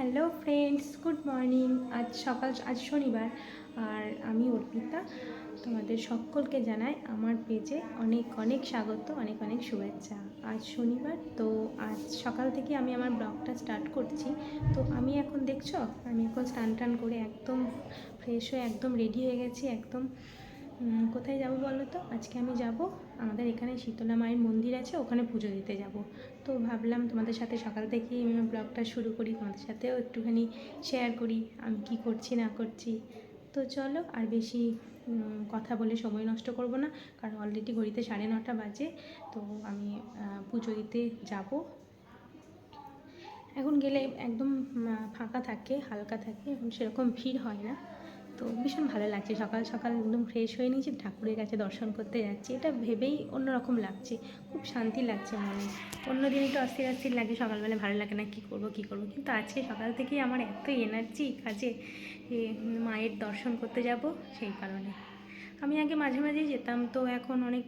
Hello friends, good morning. আজ শনিবার, আর আমি অর্পিতা। তোমাদের সকলকে জানাই আমার পেজে অনেক অনেক স্বাগত, অনেক অনেক শুভেচ্ছা। আজ শনিবার, তো আজ সকাল থেকে আমি আমার ব্লগটা স্টার্ট করছি। তো আমি এখন দেখছো, আমি এখন স্নান টান করে একদম ফ্রেশ হয়ে একদম রেডি হয়ে গেছি। একদম কোথায় যাব বলো তো? আজকে আমি যাব, আমাদের এখানে শীতলা মায়ের মন্দির আছে, ওখানে পুজো দিতে যাব। তো ভাবলাম তোমাদের সাথে সকাল থেকেই আমি ব্লগটা শুরু করি, তোমাদের সাথেও একটুখানি শেয়ার করি আমি কি করছি না করছি। তো চলো, আর বেশি কথা বলে সময় নষ্ট করব না, কারণ অলরেডি ঘড়িতে 9:30 বাজে। তো আমি পুজো দিতে যাব। এখন গেলে একদম ফাঁকা থাকে, হালকা থাকে, এখন সেরকম ভিড় হয় না। তো ভীষণ ভালো লাগছে, সকাল সকাল একদম ফ্রেশ হয়ে নিয়েছি, ঠাকুরের কাছে দর্শন করতে যাচ্ছি। এটা ভেবেই অন্যরকম লাগছে, খুব শান্তি লাগছে মনে। অন্য দিন একটু অস্থির অস্থির লাগে, সকালবেলা ভালো লাগে না, কী করবো কী করবো, কিন্তু আজকে সকাল থেকেই আমার এত এনার্জি কাজে, যে মায়ের দর্শন করতে যাব সেই কারণে। আমি আগে মাঝে মাঝেই যেতাম, তো এখন অনেক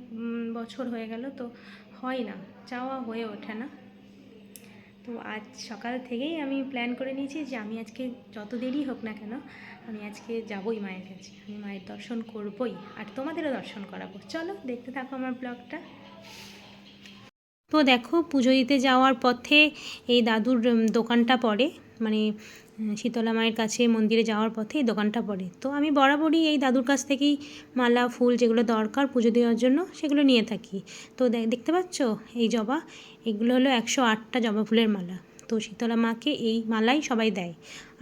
বছর হয়ে গেল, তো হয় না, যাওয়া হয়ে ওঠে না। তো আজ সকাল থেকেই আমি প্ল্যান করে নিয়েছি যে আমি আজকে যত দেরি হোক না কেন, আমি আজকে যাবই মায়ের কাছে, আমি মায়ের দর্শন করবই, আর তোমাদেরও দর্শন করাবো। চলো দেখতে থাকো আমার ব্লগটা। তো দেখো, পুজো দিতে যাওয়ার পথে এই দাদুর দোকানটা পড়ে, মানে শীতলা মায়ের কাছে মন্দিরে যাওয়ার পথে এই দোকানটা পড়ে। তো আমি বরাবরই এই দাদুর কাছ থেকেই মালা ফুল যেগুলো দরকার পুজো দেওয়ার জন্য সেগুলো নিয়ে থাকি। তো দেখতে পাচ্ছ এই জবা, এগুলো হলো 108টা জবা ফুলের মালা। তো শীতলা মাকে এই মালাই সবাই দেয়,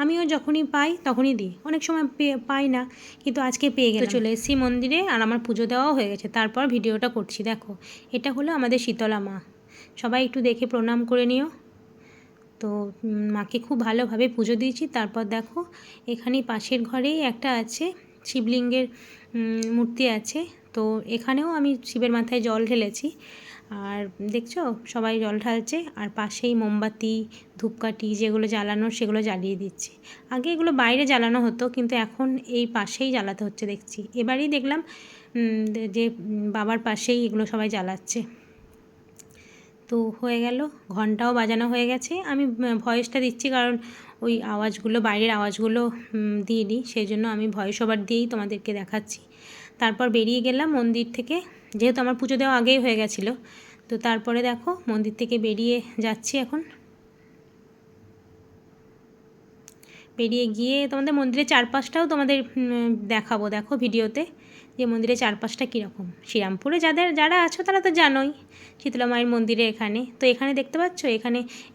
আমিও যখনই পাই তখনই দিই। অনেক সময় পাই না, কিন্তু আজকে পেয়ে গেলাম। চলে এসেছি মন্দিরে, আর আমার পুজো দেওয়াও হয়ে গেছে। তারপর ভিডিওটা করছি। দেখো, এটা হলো আমাদের শীতলা মা, সবাই একটু দেখে প্রণাম করে নিও। তো মাকে খুব ভালোভাবে পুজো দিয়েছি। তারপর দেখো, এখানেই পাশের ঘরেই একটা আছে শিবলিঙ্গের মূর্তি আছে। তো এখানেও আমি শিবের মাথায় জল ঢেলেছি, আর দেখছো সবাই জল ঢালছে, আর পাশেই মোমবাতি ধূপকাঠি যেগুলো জ্বালানোর সেগুলো জ্বালিয়ে দিচ্ছে। আগে এগুলো বাইরে জ্বালানো হতো, কিন্তু এখন এই পাশেই জ্বালাতে হচ্ছে দেখছি। এবারেই দেখলাম যে বাবার পাশেই এগুলো সবাই জ্বালাচ্ছে। তো হয়ে গেল, ঘন্টাও বাজানো হয়ে গেছে। আমি ভয়েসটা দিচ্ছি কারণ ওই আওয়াজগুলো, বাইরের আওয়াজগুলো দিয়ে দিই, সেই জন্য আমি ভয়েস ওভার দিয়েই তোমাদেরকে দেখাচ্ছি। তারপর বেরিয়ে গেলাম মন্দির থেকে, যেহেতু আমার পুজো দেওয়া আগেই হয়ে গেছিলো। তো তারপরে দেখো মন্দির থেকে বেরিয়ে যাচ্ছি এখন। বেরিয়ে গিয়ে তোমাদের মন্দিরের চারপাশটাও তোমাদের দেখাবো। দেখো ভিডিওতে যে মন্দিরের চারপাশটা কীরকম। শ্রীরামপুরে যারা আছো তারা তো জানোই শীতলা মায়ের মন্দিরে এখানে। তো এখানে দেখতে পাচ্ছ,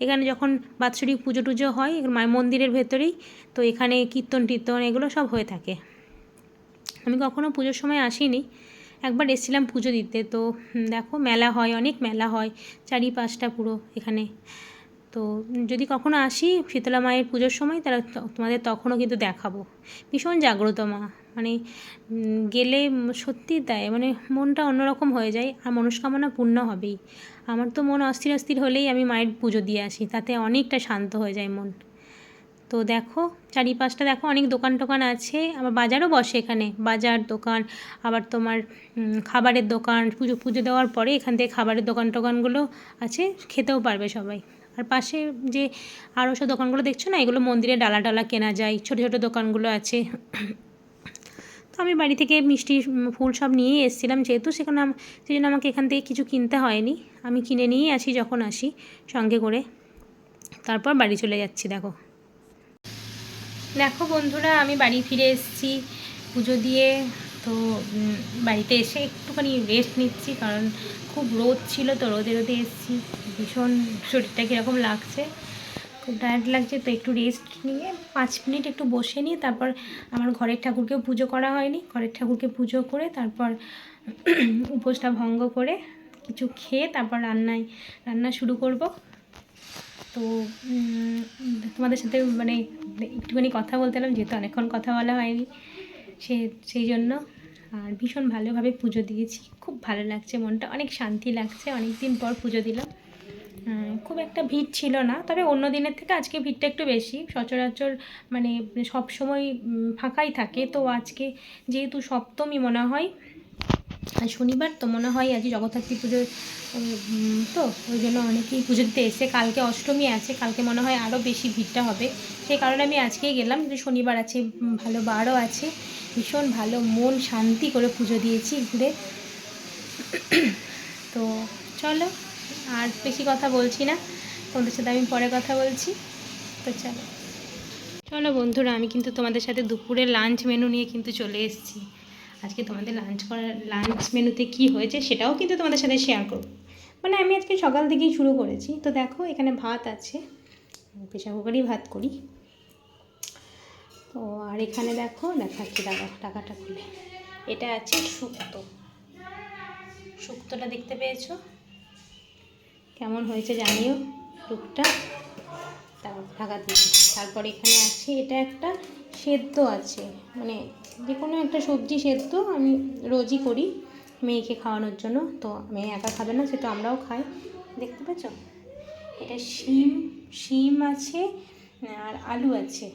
এখানে যখন বাৎসরিক পুজো টুজো হয় মায়ের মন্দিরের ভেতরেই, তো এখানে কীর্তন টীর্তন এগুলো সব হয়ে থাকে। আমি কখনও পুজোর সময় আসিনি, একবার এসেছিলাম পুজো দিতে। তো দেখো মেলা হয়, অনেক মেলা হয় চারিপাশটা পুরো এখানে। তো যদি কখনো আসি শীতলা মায়ের পুজোর সময়, তারা তোমাদের তখনও কিন্তু দেখাবো। ভীষণ জাগ্রত মা, মানে গেলে সত্যি তাই, মানে মনটা অন্যরকম হয়ে যায়, আর মনস্কামনা পূর্ণ হবেই। আমার তো মন অস্থির অস্থির হলেই আমি মায়ের পুজো দিয়ে আসি, তাতে অনেকটা শান্ত হয়ে যায় মন। তো দেখো চারিপাশটা দেখো, অনেক দোকান টোকান আছে, আবার বাজারও বসে এখানে, বাজার দোকান, আবার তোমার খাবারের দোকান। পুজো দেওয়ার পরে এখান থেকে খাবারের দোকান টোকানগুলো আছে, খেতেও পারবে সবাই। আর পাশে যে আরও সব দোকানগুলো দেখছো না, এগুলো মন্দিরে ডালা ডালা কেনা যায়, ছোটো ছোটো দোকানগুলো আছে। তো আমি বাড়ি থেকে মিষ্টি ফুল সব নিয়েই এসেছিলাম, যেহেতু সেই জন্য আমাকে এখান থেকে কিছু কিনতে হয়নি, আমি কিনে নিয়েই আসি যখন আসি সঙ্গে করে। তারপর বাড়ি চলে যাচ্ছি। দেখো দেখো বন্ধুরা, আমি বাড়ি ফিরে এসেছি পুজো দিয়ে। তো বাড়িতে এসে একটুখানি রেস্ট নিচ্ছি, কারণ খুব রোদ ছিল, তো রোদে এসেছি। ভীষণ শরীরটা কীরকম লাগছে, খুব টায়ার্ড লাগছে। তো একটু রেস্ট নিয়ে 5 মিনিট একটু বসে নিয়ে তারপর আমার ঘরের ঠাকুরকেও পুজো করা হয়নি, ঘরের ঠাকুরকে পুজো করে তারপর উপোসটা ভঙ্গ করে কিছু খেয়ে তারপর রান্না শুরু করব। তো তোমাদের সাথে মানে একটুখানি কথা বলতে এলাম, যেহেতু অনেকক্ষণ কথা বলা হয়নি, সেই জন্য। আর ভীষণ ভালোভাবে পুজো দিয়েছি, খুব ভালো লাগছে, মনটা অনেক শান্তি লাগছে। অনেক দিন পর পুজো দিলাম, খুব একটা ভিড় ছিল না, তবে অন্য দিনের থেকে আজকে ভিড়টা একটু বেশি। সচরাচর মানে সব সময় ফাঁকাই থাকে, তো আজকে যেহেতু সপ্তমী মনে হয়, আর শনিবার তো মনে হয় আজকে জগদ্ধাত্রী পুজোর তো ওই জন্য অনেকেই পুজো দিতে এসে। কালকে অষ্টমী আছে, কালকে মনে হয় আরও বেশি ভিড়টা হবে, সেই কারণে আমি আজকেই গেলাম। কিন্তু শনিবার আছে, ভালো বারও আছে, ভীষণ ভালো মন শান্তি করে পুজো দিয়েছি ঘুরে। তো চলো আর বেশি কথা বলছি না, তোমাদের সাথে আমি পরে কথা বলছি। তো চলো চলো বন্ধুরা, আমি কিন্তু তোমাদের সাথে দুপুরে লাঞ্চ মেনু নিয়ে কিন্তু চলে এসেছি। আজকে তোমাদের লাঞ্চ মেনুতে কি হয়েছে সেটাও কিন্তু তোমাদের সাথে শেয়ার করব। মানে আমি আজকে সকাল থেকেই শুরু করেছি। তো দেখো এখানে ভাত আছে, প্রেশার কুকারেই ভাত করি। তো আর এখানে দেখো দেখাচ্ছি, টাকাটা খুলে, এটা আছে শুক্তো। শুক্তোটা দেখতে পেয়েছো, কেমন হয়েছে জানিও টুকটা, ঢাকা দিয়েছি। তারপর এখানে আছে এটা একটা সেদ্ধ আছে, মানে যে কোনো একটা সবজি সেদ্ধ, আমি রোজই করি মেয়েকে খাওয়ানোর জন্য। তো মেয়ে একা খাবে না, সেটা আমরাও খাই। দেখতে পাচ্ছ, এটা শিম আছে আর আলু আছে,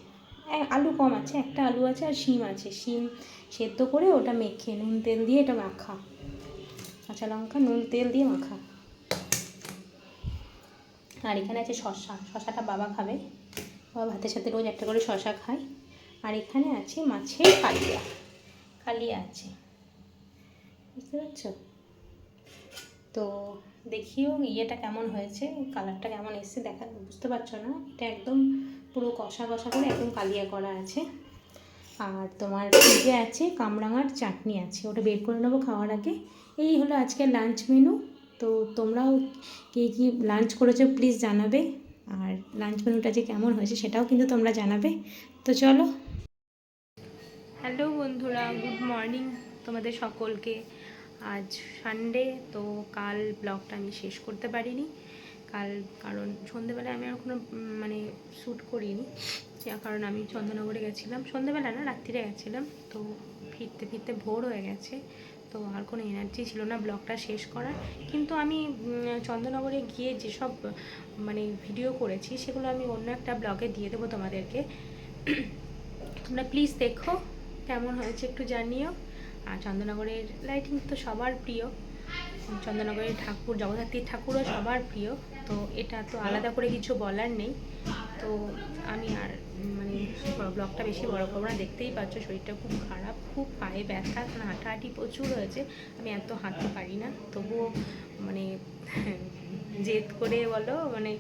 আলু কম আছে, একটা আলু আছে আর শিম আছে। শিম সেদ্ধ করে ওটা মেখে নুন তেল দিয়ে এটা মাখা, কাঁচা লঙ্কা নুন তেল দিয়ে মাখা। আর এখানে আছে শশাটা বাবা খাবে, বাবা ভাতের সাথে রোজ একটা করে শশা খায়। আর এখানে আছে মাছের কালিয়া আছে, বুঝতে পারছো? তো দেখিও ইয়েটা কেমন হয়েছে, কালারটা কেমন এসছে দেখা, বুঝতে পারছো না? এটা একদম পুরো কষা করে একদম কালিয়া করা আছে। আর তোমার ফ্রিজে আছে কামরাঙার চাটনি আছে, ওটা বের করে নেবো খাওয়ার আগে। এই হলো আজকের লাঞ্চ মেনু। তো তোমরাও কে কী লাঞ্চ করেছো প্লিজ জানাবে, আর লাঞ্চ মেনুটা যে কেমন হয়েছে সেটাও কিন্তু তোমরা জানাবে। তো চলো, হ্যালো বন্ধুরা, গুড মর্নিং তোমাদের সকলকে। আজ সানডে, তো কাল ব্লগটা আমি শেষ করতে পারিনি কারণ সন্ধেবেলায় আমি আর কোনো মানে শ্যুট করিনি, কারণ আমি চন্দননগরে গেছিলাম, সন্ধেবেলা না রাত্রিরে গেছিলাম। তো ফিরতে ভোর হয়ে গেছে, তো আর কোনো এনার্জি ছিল না ব্লগটা শেষ করার। কিন্তু আমি চন্দননগরে গিয়ে যেসব মানে ভিডিও করেছি সেগুলো আমি অন্য একটা ব্লগে দিয়ে দেবো তোমাদেরকে, তোমরা প্লিজ দেখো কেমন হয়েছে একটু জানিও। আর চন্দননগরের লাইটিং তো সবার প্রিয়, চন্দননগরের ঠাকুর জগদ্ধাত্রীর ঠাকুরও সবার প্রিয়। তো এটা তো আলাদা করে কিছু বলার নেই। তো আমি আর মানে ব্লগটা বেশি বড় করবো না, দেখতেই পাচ্ছ শরীরটা খুব খারাপ, খুব পায়ে ব্যথা, কারণ হাঁটাহাঁটি প্রচুর হয়েছে। আমি এত হাঁটতে পারি না, তবুও মানে জেদ করে বলো মানে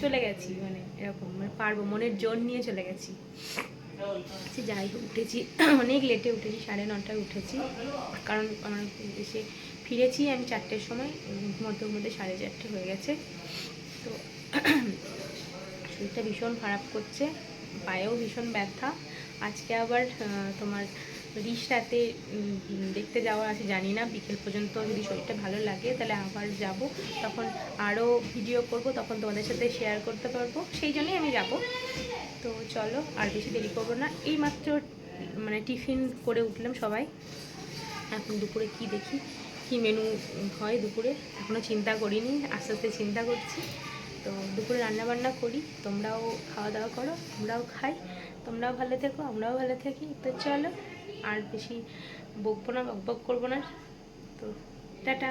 চলে গেছি, মানে এরকম মানে পারবো, মনের জোর নিয়ে চলে গেছি। যাই হোক, উঠেছি অনেক লেটে উঠেছি, 9:30টায় উঠেছি, কারণ আমার এসে ফিরেছি আমি 4টের সময়, মধ্যে 4:30 হয়ে গেছে। তো শরীরটা ভীষণ খারাপ করছে, পায়েও ভীষণ ব্যথা। আজকে আবার তোমার রিশরাতে দেখতে যাওয়ার আছে, জানি না বিকেল পর্যন্ত, যদি শরীরটা ভালো লাগে তাহলে আবার যাব, তখন আরও ভিডিও করব, তখন তোমাদের সাথে শেয়ার করতে পারবো, সেই জন্যই আমি যাব। তো চলো আর বেশি দেরি করবো না, এইমাত্র মানে টিফিন করে উঠলাম সবাই। এখন দুপুরে কি দেখি কি মেনু হয় দুপুরে, এখনও চিন্তা করিনি, আস্তে আস্তে চিন্তা করছি। তো দুপুরে রান্নাবান্না করি, তোমরাও খাওয়া দাওয়া করো, আমরাও খাই, তোমরাও ভালো থেকো, আমরাও ভালো থাকি। তো চলো আর বেশি বকবো না, বকবক করবো না। তো টাটা।